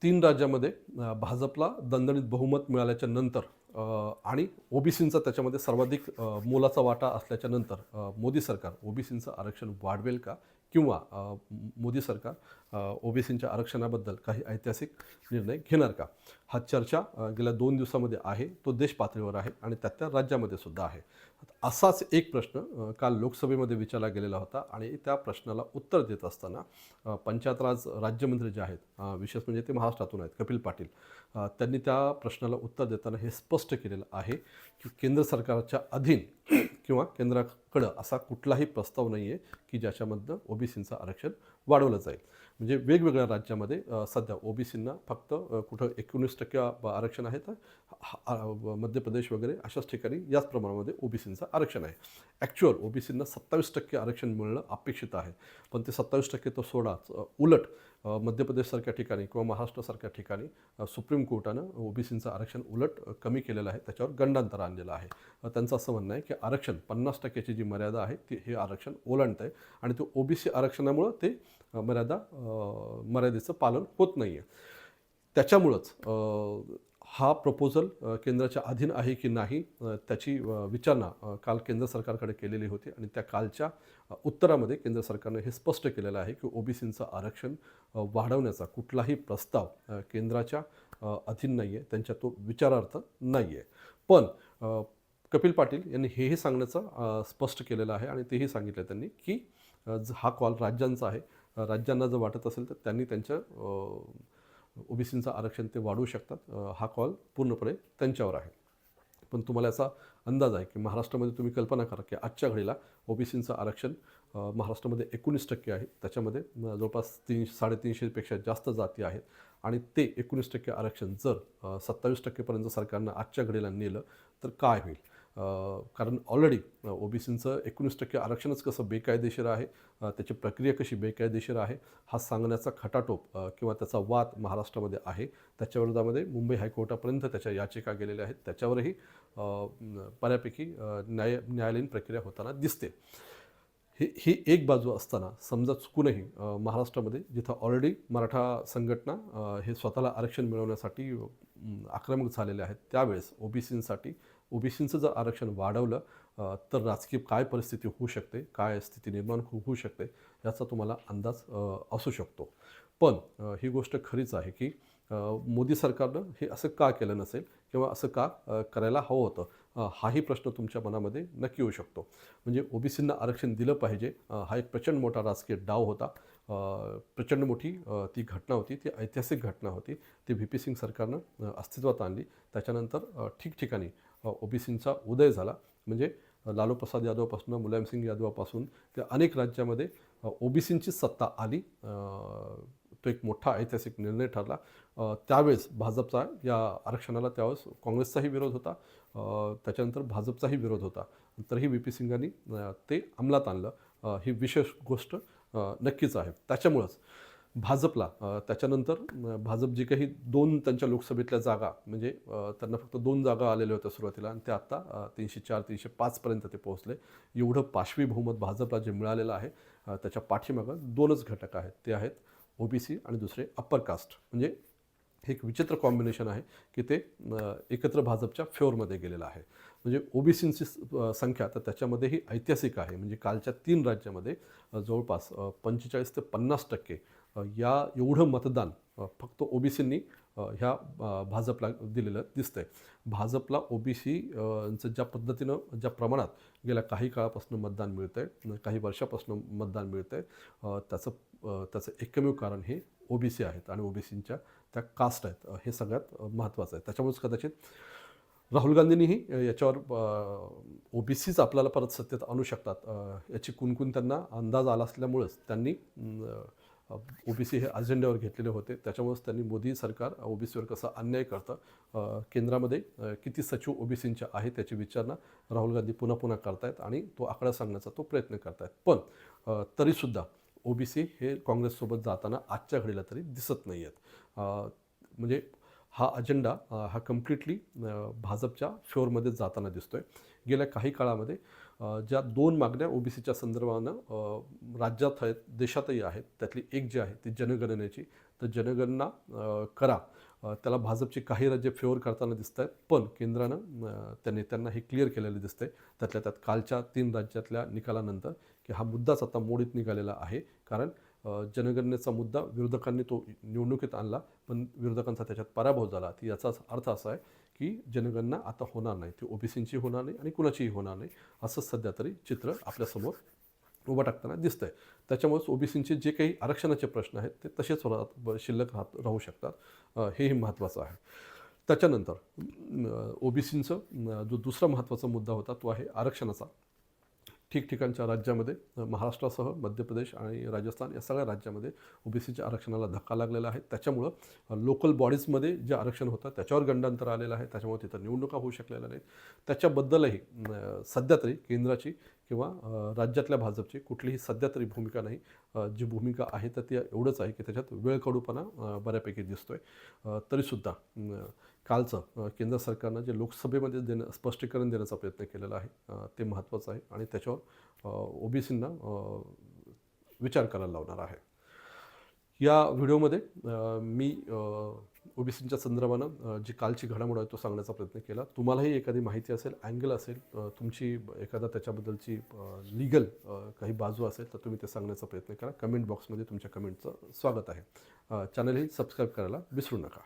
3 राज्यामध्ये भाजपला दणदणीत बहुमत मिळाल्याच्या नंतर आणि ओबीसींचा त्याच्यामध्ये सर्वाधिक मोलाचा वाटा असल्याच्या नंतर मोदी सरकार ओबीसींचं आरक्षण वाढवेल का? किंवा मोदी सरकार ओबीसींच्या आरक्षणाबद्दल काही ऐतिहासिक निर्णय घेणार का? हा चर्चा गेल्या 2 दिवसामध्ये आहे. तो देश पातळीवर आहे आणि त्या राज्यामध्ये सुद्धा आहे. असाच एक प्रश्न काल लोकसभेमध्ये विचारला गेलेला होता आणि त्या प्रश्नाला उत्तर देत असताना पंचायत राज राज्यमंत्री जे आहेत, विशेष म्हणजे ते महाराष्ट्रातून आहेत, कपिल पाटील, त्यांनी त्या प्रश्नाला उत्तर देताना हे स्पष्ट केलेलं आहे की केंद्र सरकारच्या अधीन किंवा केंद्राकडं असा कुठलाही प्रस्ताव नाही आहे की ज्याच्यामधनं ओबीसींचं आरक्षण वाढवलं जाईल. म्हणजे वेगवेगळ्या राज्यामध्ये सध्या ओबीसींना फक्त कुठं 19% आरक्षण आहे, तर मध्य प्रदेश वगैरे अशाच ठिकाणी याच प्रमाणामध्ये ओबीसींचं आरक्षण आहे. ॲक्च्युअल ओबीसींना 27% आरक्षण मिळणं अपेक्षित आहे. पण ते 27% तर सोडाच, उलट मध्य प्रदेशसारख्या ठिकाणी किंवा महाराष्ट्रासारख्या ठिकाणी सुप्रीम कोर्टानं ओबीसींचं आरक्षण उलट कमी केलेलं आहे, त्याच्यावर गंडांतर आणलेलं आहे. त्यांचं असं म्हणणं आहे की आरक्षण 50%ची जी मर्यादा आहे ती हे आरक्षण ओलांडत आहे आणि ते ओबीसी आरक्षणामुळं ते मर्यादेचं पालन होत नाही आहे. त्याच्यामुळंच हा प्रपोजल केंद्राच्या अधीन आहे की नाही, त्याची विचारणा काल केंद्र सरकारकडे केलेली होती आणि त्या कालच्या उत्तरामध्ये केंद्र सरकारनं हे स्पष्ट केलेलं आहे की ओबीसींचं आरक्षण वाढवण्याचा कुठलाही प्रस्ताव केंद्राच्या अधीन नाही आहे, त्यांच्या तो विचारार्थ नाही आहे. पण कपिल पाटील यांनी हेही सांगण्याचं स्पष्ट केलेलं आहे आणि तेही सांगितलं त्यांनी की हा कॉल राज्यांचा आहे. राज्यांना जर वाटत असेल तर त्यांनी त्यांच्या ओबीसींचं आरक्षण ते वाढवू शकतात. हा कॉल पूर्णपणे त्यांच्यावर आहे. पण तुम्हाला याचा अंदाज आहे की महाराष्ट्रामध्ये तुम्ही कल्पना करा की आजच्या घडीला ओबीसींचं आरक्षण महाराष्ट्रामध्ये 19% आहे. त्याच्यामध्ये जवळपास 300-350पेक्षा जास्त जाती आहेत आणि ते 19% आरक्षण जर 27% पर्यंत सरकारनं आजच्या घडीला नेलं तर काय होईल? कारण ऑलरेडी ओबीसींचं 19% आरक्षणच कसं बेकायदेशीर आहे, त्याची प्रक्रिया कशी बेकायदेशीर आहे, हा सांगण्याचा खटाटोप किंवा त्याचा वाद महाराष्ट्रामध्ये आहे. त्याच्या विरोधामध्ये मुंबई हायकोर्टापर्यंत त्याच्या याचिका गेलेल्या आहेत. त्याच्यावरही बऱ्यापैकी न्यायालयीन प्रक्रिया होताना दिसते. ही एक बाजू असताना समजा चुकूनही महाराष्ट्रामध्ये जिथं ऑलरेडी मराठा संघटना हे स्वतःला आरक्षण मिळवण्यासाठी आक्रमक झालेले आहेत, त्यावेळेस ओबीसींचं जर आरक्षण वाढवलं तर राजकीय काय परिस्थिती होऊ शकते, काय स्थिती निर्माण होऊ शकते याचा तुम्हाला अंदाज असू शकतो. पण ही गोष्ट खरीच आहे की मोदी सरकारनं हे असं का केलं नसेल किंवा असं का करायला हवं होतं, हाही प्रश्न तुमच्या मनामध्ये नक्की येऊ शकतो. म्हणजे ओबीसींना आरक्षण दिलं पाहिजे, हा एक प्रचंड मोठा राजकीय डाव होता. प्रचंड मोठी ती घटना होती, ती ऐतिहासिक घटना होती. ती व्ही पी सिंग सरकारनं अस्तित्वात आणली. त्याच्यानंतर ठिकठिकाणी ओबीसींचा उदय झाला. म्हणजे लालू प्रसाद यादवपासून मुलायमसिंग यादवापासून ते अनेक राज्यामध्ये ओबीसींचीच सत्ता आली. तो एक मोठा ऐतिहासिक निर्णय ठरला. त्यावेळेस भाजपचा या आरक्षणाला त्यावेळेस काँग्रेसचाही विरोध होता, त्याच्यानंतर भाजपचाही विरोध होता. तरीही व्ही पी सिंगांनी ते अंमलात आणलं. ही विशेष गोष्ट नक्कीच आहे. त्याच्यामुळंच भाजपला त्याच्यानंतर भाजप जी काही 2 त्यांच्या लोकसभेतल्या जागा, म्हणजे त्यांना फक्त 2 जागा आलेल्या होत्या सुरुवातीला आणि ते आत्ता 304-305 पर्यंत ते पोहोचले. एवढं पाशवी बहुमत भाजपला जे मिळालेलं आहे, त्याच्या पाठीमागं 2च घटक आहेत. ते आहेत ओबीसी आणि दुसरे अप्पर कास्ट. म्हणजे हे एक विचित्र कॉम्बिनेशन आहे की ते एकत्र भाजपच्या फेवरमध्ये गेलेलं आहे. म्हणजे ओबीसींची संख्या तर त्याच्यामध्येही ऐतिहासिक आहे. म्हणजे कालच्या 3 राज्यामध्ये जवळपास 45 ते 50% या एवढं मतदान फक्त ओबीसींनी ह्या भाजपला दिलेलं दिसतंय. भाजपला ओबीसीचं ज्या पद्धतीनं, ज्या प्रमाणात गेल्या काही काळापासून मतदान मिळतंय, काही वर्षापासून मतदान मिळतंय, त्याचं एकमेव कारण हे ओबीसी आहेत आणि ओबीसींच्या त्या कास्ट आहेत. हे सगळ्यात महत्त्वाचं आहे. त्याच्यामुळेच कदाचित राहुल गांधींनीही याच्यावर ओबीसीच आपल्याला परत सत्तेत आणू शकतात याची कुणकुण त्यांना अंदाज आला असल्यामुळंच त्यांनी ओबीसी हे अजेंड्यावर घेतलेले होते. त्याच्यामुळेच त्यांनी मोदी सरकार ओबीसीवर कसा अन्याय करतं, केंद्रामध्ये किती सचिव ओबीसींच्या आहेत त्याची विचारणा राहुल गांधी पुन्हा पुन्हा करतायत आणि तो आकडा सांगण्याचा तो प्रयत्न करतायत. पण तरीसुद्धा ओबीसी हे काँग्रेससोबत जाताना आजच्या घडीला तरी दिसत नाही आहेत. म्हणजे हा अजेंडा हा कम्प्लिटली भाजपच्या फेवरमध्ये जाताना दिसतोय. गेल्या काही काळामध्ये ज्या 2 मागण्या ओबीसीच्या संदर्भानं राज्यात आहेत, देशातही आहेत, त्यातली एक जी आहे ती जनगणनेची. तर जनगणना करा. त्याला भाजपची काही राज्य फेवर करताना दिसत आहेत, पण केंद्रानं त्या नेत्यांना हे क्लिअर केलेलं दिसतंय. त्यातल्या त्यात कालच्या 3 राज्यातल्या निकालानंतर की हा मुद्दाच आता मोडीत निघालेला आहे. कारण जनगणनेचा मुद्दा विरोधकांनी तो निवडणुकीत आणला, पण विरोधकांचा त्याच्यात पराभव झाला. तर याचाच अर्थ असा आहे की जनगणना आता होणार नाही. ती ओबीसींची होणार नाही आणि कुणाचीही होणार नाही. असं सध्या तरी चित्र आपल्यासमोर उभं टाकताना दिसतंय. त्याच्यामुळेच ओबीसींचे जे काही आरक्षणाचे प्रश्न आहेत ते तसेच शिल्लक राहू शकतात. हेही महत्त्वाचं आहे. त्याच्यानंतर ओबीसींचं जो दुसरा महत्त्वाचा मुद्दा होता तो आहे आरक्षणाचा. ठिकठिकाणच्या राज्यामध्ये महाराष्ट्रासह मध्य प्रदेश आणि राजस्थान या सगळ्या राज्यामध्ये ओबीसीच्या आरक्षणाला धक्का लागलेला आहे. त्याच्यामुळं लोकल बॉडीजमध्ये जे आरक्षण होतं त्याच्यावर गंडांतर आलेलं आहे. त्याच्यामुळे तिथं निवडणुका होऊ शकलेल्या नाहीत. त्याच्याबद्दलही सध्या तरी केंद्राची किंवा राज्यातल्या भाजपची कुठलीही सध्या तरी भूमिका नाही. जी भूमिका आहे तर ती एवढंच आहे की त्याच्यात वेळकडूपणा बऱ्यापैकी दिसतोय. तरीसुद्धा कालचं केंद्र सरकारनं जे लोकसभेमध्ये स्पष्टीकरण देण्याचा प्रयत्न केलेला आहे ते महत्त्वाचं आहे आणि त्याच्यावर ओबीसींना विचार करायला लावणार आहे. या व्हिडिओमध्ये मी ओबीसींच्या संदर्भानं जी कालची घडामोड आहे तो सांगण्याचा प्रयत्न केला. तुम्हालाही एखादी माहिती असेल, अँगल असेल, तुमची एखादा त्याच्याबद्दलची लीगल काही बाजू असेल तर तुम्ही ते सांगण्याचा प्रयत्न करा. कमेंट बॉक्समध्ये तुमच्या कमेंटचं स्वागत आहे. चॅनलही सबस्क्राईब करायला विसरू नका.